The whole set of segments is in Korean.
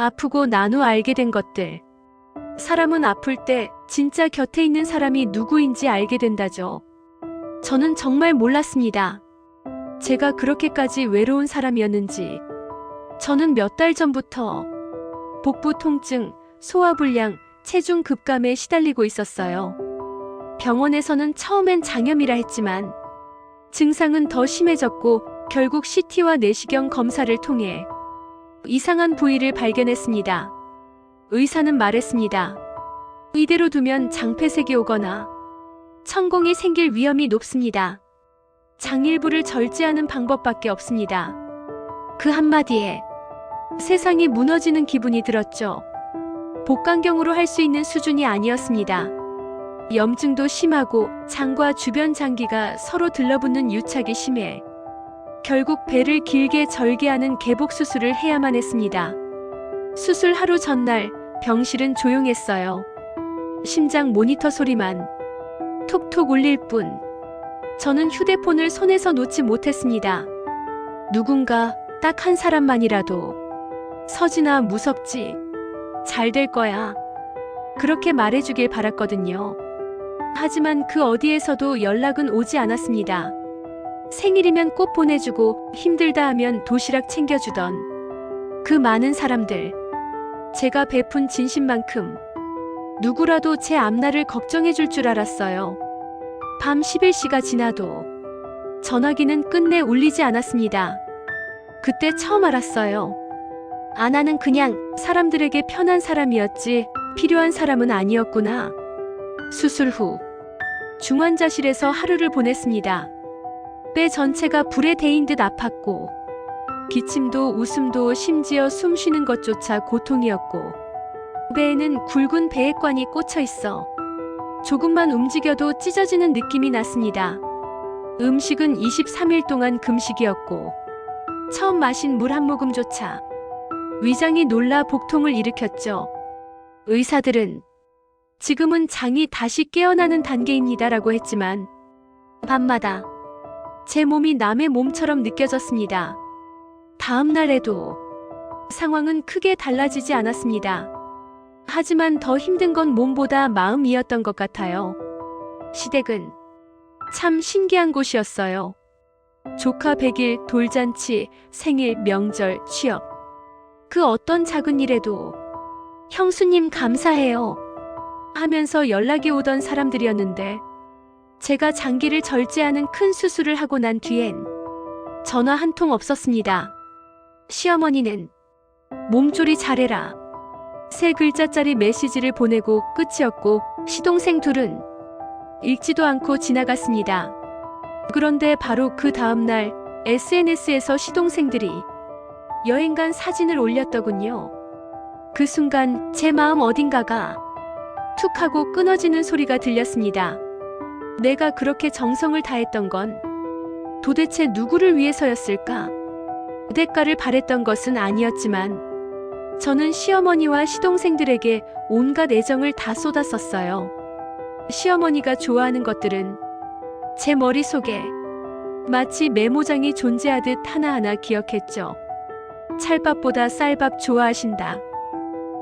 아프고 난 후 알게 된 것들. 사람은 아플 때 진짜 곁에 있는 사람이 누구인지 알게 된다죠. 저는 정말 몰랐습니다. 제가 그렇게까지 외로운 사람이었는지. 저는 몇 달 전부터 복부 통증, 소화불량, 체중 급감에 시달리고 있었어요. 병원에서는 처음엔 장염이라 했지만 증상은 더 심해졌고 결국 CT와 내시경 검사를 통해 이상한 부위를 발견했습니다. 의사는 말했습니다. 이대로 두면 장폐색이 오거나 천공이 생길 위험이 높습니다. 장 일부를 절제하는 방법밖에 없습니다. 그 한마디에 세상이 무너지는 기분이 들었죠. 복강경으로 할 수 있는 수준이 아니었습니다. 염증도 심하고 장과 주변 장기가 서로 들러붙는 유착이 심해 결국 배를 길게 절개하는 개복 수술을 해야만 했습니다. 수술 하루 전날 병실은 조용했어요. 심장 모니터 소리만 톡톡 울릴 뿐. 저는 휴대폰을 손에서 놓지 못했습니다. 누군가 딱 한 사람만이라도 서진아 무섭지? 잘 될 거야. 그렇게 말해주길 바랐거든요. 하지만 그 어디에서도 연락은 오지 않았습니다. 생일이면 꽃 보내주고 힘들다 하면 도시락 챙겨주던 그 많은 사람들. 제가 베푼 진심만큼 누구라도 제 앞날을 걱정해줄 줄 알았어요. 밤 11시가 지나도 전화기는 끝내 울리지 않았습니다. 그때 처음 알았어요. 아나는 그냥 사람들에게 편한 사람이었지 필요한 사람은 아니었구나. 수술 후 중환자실에서 하루를 보냈습니다. 뼈 전체가 불에 데인 듯 아팠고 기침도 웃음도 심지어 숨 쉬는 것조차 고통이었고 배에는 굵은 배액관이 꽂혀 있어 조금만 움직여도 찢어지는 느낌이 났습니다. 음식은 23일 동안 금식이었고 처음 마신 물 한 모금조차 위장이 놀라 복통을 일으켰죠. 의사들은 지금은 장이 다시 깨어나는 단계입니다라고 했지만 밤마다 제 몸이 남의 몸처럼 느껴졌습니다. 다음 날에도 상황은 크게 달라지지 않았습니다. 하지만 더 힘든 건 몸보다 마음이었던 것 같아요. 시댁은 참 신기한 곳이었어요. 조카 100일, 돌잔치, 생일, 명절, 취업. 그 어떤 작은 일에도 형수님 감사해요 하면서 연락이 오던 사람들이었는데 제가 장기를 절제하는 큰 수술을 하고 난 뒤엔 전화 한 통 없었습니다. 시어머니는 몸조리 잘해라. 세 글자짜리 메시지를 보내고 끝이었고 시동생 둘은 읽지도 않고 지나갔습니다. 그런데 바로 그 다음날 SNS에서 시동생들이 여행 간 사진을 올렸더군요. 그 순간 제 마음 어딘가가 툭 하고 끊어지는 소리가 들렸습니다. 내가 그렇게 정성을 다했던 건 도대체 누구를 위해서였을까? 대가를 바랬던 것은 아니었지만 저는 시어머니와 시동생들에게 온갖 애정을 다 쏟았었어요. 시어머니가 좋아하는 것들은 제 머릿속에 마치 메모장이 존재하듯 하나하나 기억했죠. 찰밥보다 쌀밥 좋아하신다.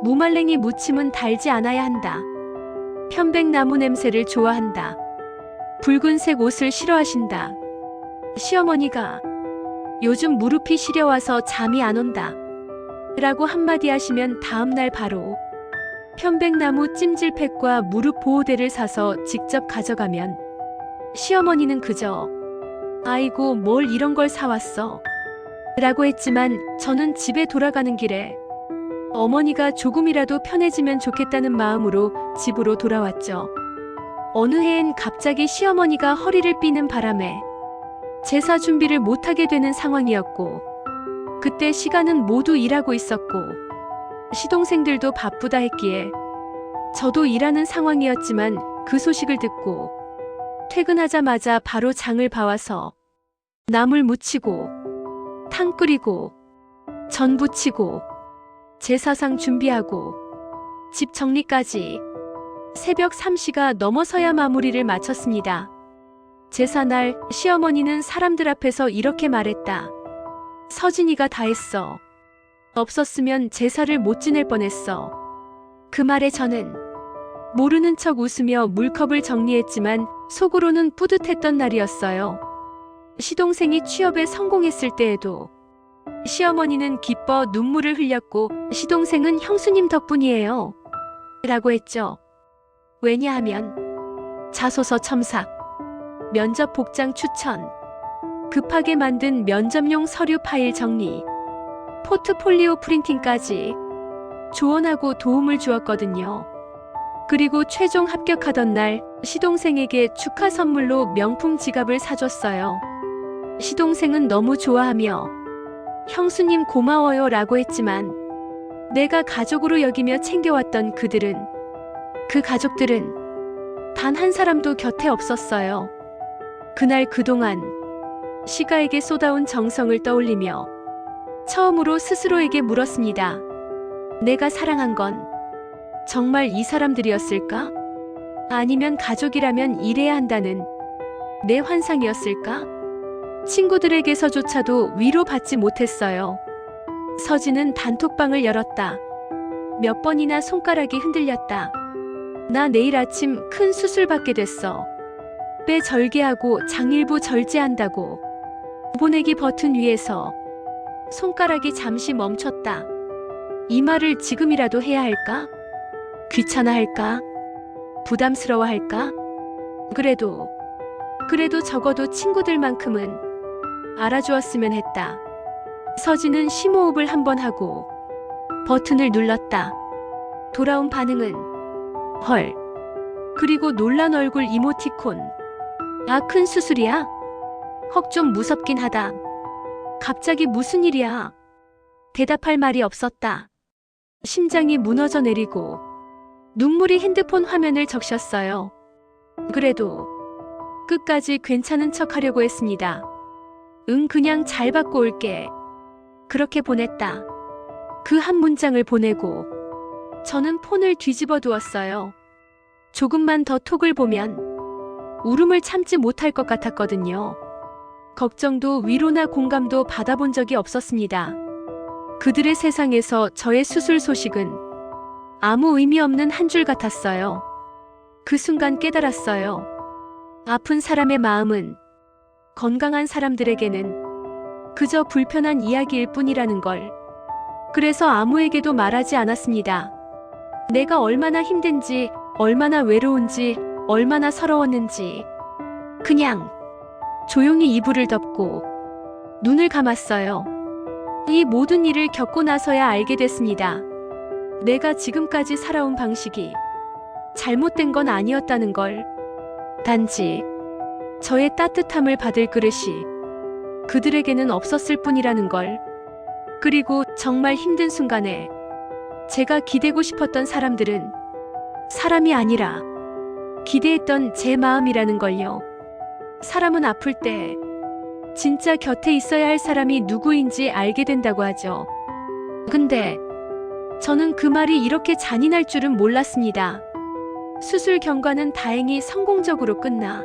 무말랭이 무침은 달지 않아야 한다. 편백나무 냄새를 좋아한다. 붉은색 옷을 싫어하신다. 시어머니가 요즘 무릎이 시려와서 잠이 안 온다. 라고 한마디 하시면 다음날 바로 편백나무 찜질팩과 무릎 보호대를 사서 직접 가져가면 시어머니는 그저 아이고 뭘 이런 걸 사왔어 라고 했지만 저는 집에 돌아가는 길에 어머니가 조금이라도 편해지면 좋겠다는 마음으로 집으로 돌아왔죠. 어느 해엔 갑자기 시어머니가 허리를 삐는 바람에 제사 준비를 못하게 되는 상황이었고 그때 시간은 모두 일하고 있었고 시동생들도 바쁘다 했기에 저도 일하는 상황이었지만 그 소식을 듣고 퇴근하자마자 바로 장을 봐와서 나물 무치고 탕 끓이고 전 부치고 제사상 준비하고 집 정리까지 새벽 3시가 넘어서야 마무리를 마쳤습니다. 제사날 시어머니는 사람들 앞에서 이렇게 말했다. 서진이가 다 했어. 없었으면 제사를 못 지낼 뻔했어. 그 말에 저는 모르는 척 웃으며 물컵을 정리했지만 속으로는 뿌듯했던 날이었어요. 시동생이 취업에 성공했을 때에도 시어머니는 기뻐 눈물을 흘렸고 시동생은 형수님 덕분이에요. 라고 했죠. 왜냐하면 자소서 첨삭, 면접 복장 추천, 급하게 만든 면접용 서류 파일 정리, 포트폴리오 프린팅까지 조언하고 도움을 주었거든요. 그리고 최종 합격하던 날 시동생에게 축하 선물로 명품 지갑을 사줬어요. 시동생은 너무 좋아하며 형수님 고마워요 라고 했지만 내가 가족으로 여기며 챙겨왔던 그 가족들은 단 한 사람도 곁에 없었어요. 그날 그동안 시가에게 쏟아온 정성을 떠올리며 처음으로 스스로에게 물었습니다. 내가 사랑한 건 정말 이 사람들이었을까? 아니면 가족이라면 이래야 한다는 내 환상이었을까? 친구들에게서조차도 위로받지 못했어요. 서진은 단톡방을 열었다. 몇 번이나 손가락이 흔들렸다. 나 내일 아침 큰 수술 받게 됐어. 뼈 절개하고 장일부 절제한다고. 보내기 버튼 위에서 손가락이 잠시 멈췄다. 이 말을 지금이라도 해야 할까? 귀찮아 할까? 부담스러워 할까? 그래도 적어도 친구들만큼은 알아주었으면 했다. 서진은 심호흡을 한번 하고 버튼을 눌렀다. 돌아온 반응은 헐. 그리고 놀란 얼굴 이모티콘. 아, 큰 수술이야? 헉, 좀 무섭긴 하다. 갑자기 무슨 일이야? 대답할 말이 없었다. 심장이 무너져 내리고 눈물이 핸드폰 화면을 적셨어요. 그래도 끝까지 괜찮은 척 하려고 했습니다. 응, 그냥 잘 받고 올게. 그렇게 보냈다. 그 한 문장을 보내고 저는 폰을 뒤집어 두었어요. 조금만 더 톡을 보면 울음을 참지 못할 것 같았거든요. 걱정도 위로나 공감도 받아본 적이 없었습니다. 그들의 세상에서 저의 수술 소식은 아무 의미 없는 한 줄 같았어요. 그 순간 깨달았어요. 아픈 사람의 마음은 건강한 사람들에게는 그저 불편한 이야기일 뿐이라는 걸. 그래서 아무에게도 말하지 않았습니다. 내가 얼마나 힘든지, 얼마나 외로운지, 얼마나 서러웠는지. 그냥 조용히 이불을 덮고 눈을 감았어요. 이 모든 일을 겪고 나서야 알게 됐습니다. 내가 지금까지 살아온 방식이 잘못된 건 아니었다는 걸. 단지 저의 따뜻함을 받을 그릇이 그들에게는 없었을 뿐이라는 걸. 그리고 정말 힘든 순간에 제가 기대고 싶었던 사람들은 사람이 아니라 기대했던 제 마음이라는 걸요. 사람은 아플 때 진짜 곁에 있어야 할 사람이 누구인지 알게 된다고 하죠. 근데 저는 그 말이 이렇게 잔인할 줄은 몰랐습니다. 수술 경과는 다행히 성공적으로 끝나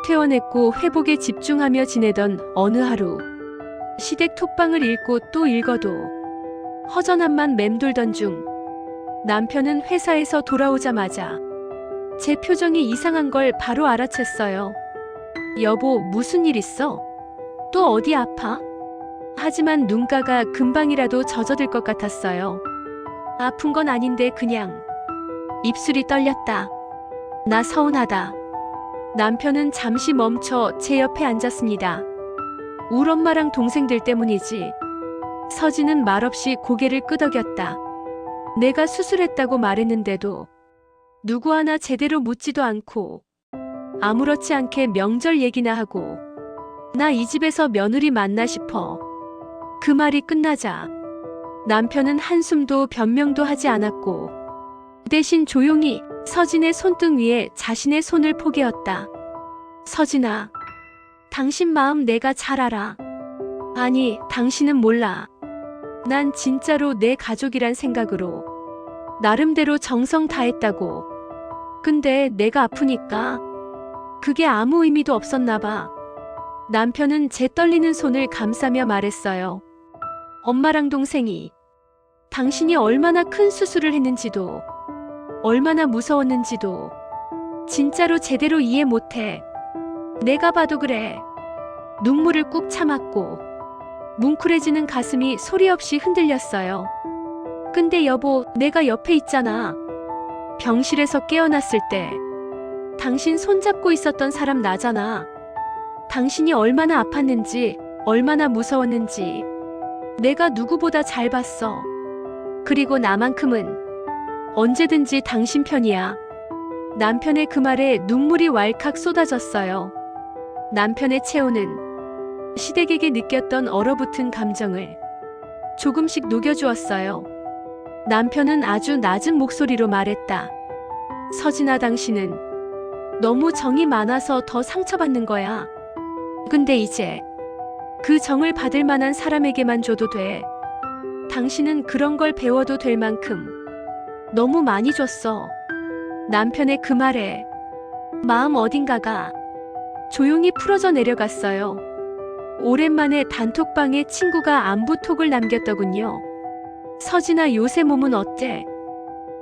퇴원했고 회복에 집중하며 지내던 어느 하루, 시댁 톡방을 읽고 또 읽어도 허전함만 맴돌던 중 남편은 회사에서 돌아오자마자 제 표정이 이상한 걸 바로 알아챘어요. 여보, 무슨 일 있어? 또 어디 아파? 하지만 눈가가 금방이라도 젖어들 것 같았어요. 아픈 건 아닌데 그냥 입술이 떨렸다. 나 서운하다. 남편은 잠시 멈춰 제 옆에 앉았습니다. 울 엄마랑 동생들 때문이지. 서진은 말없이 고개를 끄덕였다. 내가 수술했다고 말했는데도 누구 하나 제대로 묻지도 않고 아무렇지 않게 명절 얘기나 하고 나 이 집에서 며느리 맞나 싶어. 그 말이 끝나자 남편은 한숨도 변명도 하지 않았고 대신 조용히 서진의 손등 위에 자신의 손을 포개었다. 서진아, 당신 마음 내가 잘 알아. 아니, 당신은 몰라. 난 진짜로 내 가족이란 생각으로 나름대로 정성 다했다고. 근데 내가 아프니까 그게 아무 의미도 없었나 봐. 남편은 제 떨리는 손을 감싸며 말했어요. 엄마랑 동생이 당신이 얼마나 큰 수술을 했는지도, 얼마나 무서웠는지도 진짜로 제대로 이해 못해. 내가 봐도 그래. 눈물을 꾹 참았고 뭉클해지는 가슴이 소리 없이 흔들렸어요. 근데 여보, 내가 옆에 있잖아. 병실에서 깨어났을 때 당신 손잡고 있었던 사람 나잖아. 당신이 얼마나 아팠는지, 얼마나 무서웠는지 내가 누구보다 잘 봤어. 그리고 나만큼은 언제든지 당신 편이야. 남편의 그 말에 눈물이 왈칵 쏟아졌어요. 남편의 체온은 시댁에게 느꼈던 얼어붙은 감정을 조금씩 녹여주었어요. 남편은 아주 낮은 목소리로 말했다. 서진아, 당신은 너무 정이 많아서 더 상처받는 거야. 근데 이제 그 정을 받을 만한 사람에게만 줘도 돼. 당신은 그런 걸 배워도 될 만큼 너무 많이 줬어. 남편의 그 말에 마음 어딘가가 조용히 풀어져 내려갔어요. 오랜만에 단톡방에 친구가 안부톡을 남겼더군요. 서진아, 요새 몸은 어때?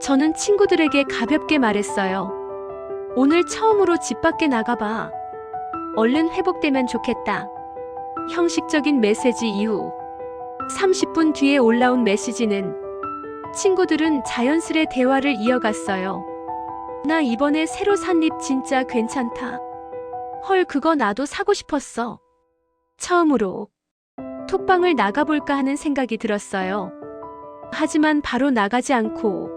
저는 친구들에게 가볍게 말했어요. 오늘 처음으로 집 밖에 나가봐. 얼른 회복되면 좋겠다. 형식적인 메시지 이후 30분 뒤에 올라온 메시지는 친구들은 자연스레 대화를 이어갔어요. 나 이번에 새로 산 립 진짜 괜찮다. 헐, 그거 나도 사고 싶었어. 처음으로 톡방을 나가볼까 하는 생각이 들었어요. 하지만 바로 나가지 않고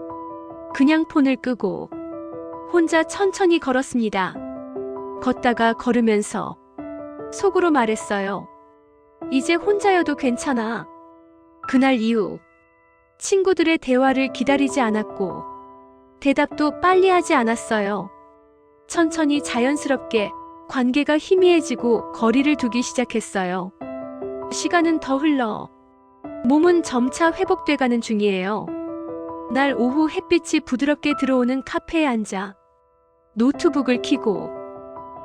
그냥 폰을 끄고 혼자 천천히 걸었습니다. 걷다가 걸으면서 속으로 말했어요. 이제 혼자여도 괜찮아. 그날 이후 친구들의 대화를 기다리지 않았고 대답도 빨리 하지 않았어요. 천천히 자연스럽게 관계가 희미해지고 거리를 두기 시작했어요. 시간은 더 흘러 몸은 점차 회복돼가는 중이에요. 날 오후 햇빛이 부드럽게 들어오는 카페에 앉아 노트북을 켜고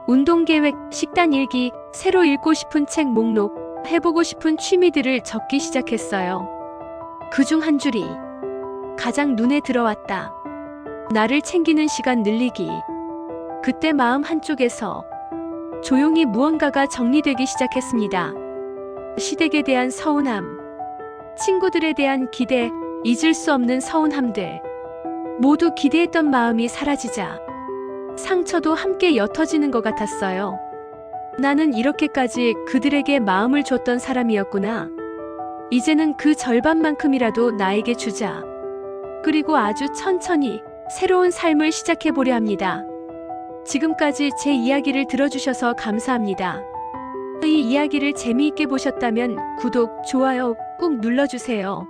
운동 계획, 식단 일기, 새로 읽고 싶은 책 목록, 해보고 싶은 취미들을 적기 시작했어요. 그중 한 줄이 가장 눈에 들어왔다. 나를 챙기는 시간 늘리기. 그때 마음 한쪽에서 조용히 무언가가 정리되기 시작했습니다. 시댁에 대한 서운함, 친구들에 대한 기대, 잊을 수 없는 서운함들. 모두 기대했던 마음이 사라지자 상처도 함께 옅어지는 것 같았어요. 나는 이렇게까지 그들에게 마음을 줬던 사람이었구나. 이제는 그 절반만큼이라도 나에게 주자. 그리고 아주 천천히 새로운 삶을 시작해보려 합니다. 지금까지 제 이야기를 들어주셔서 감사합니다. 이 이야기를 재미있게 보셨다면 구독, 좋아요 꾹 눌러주세요.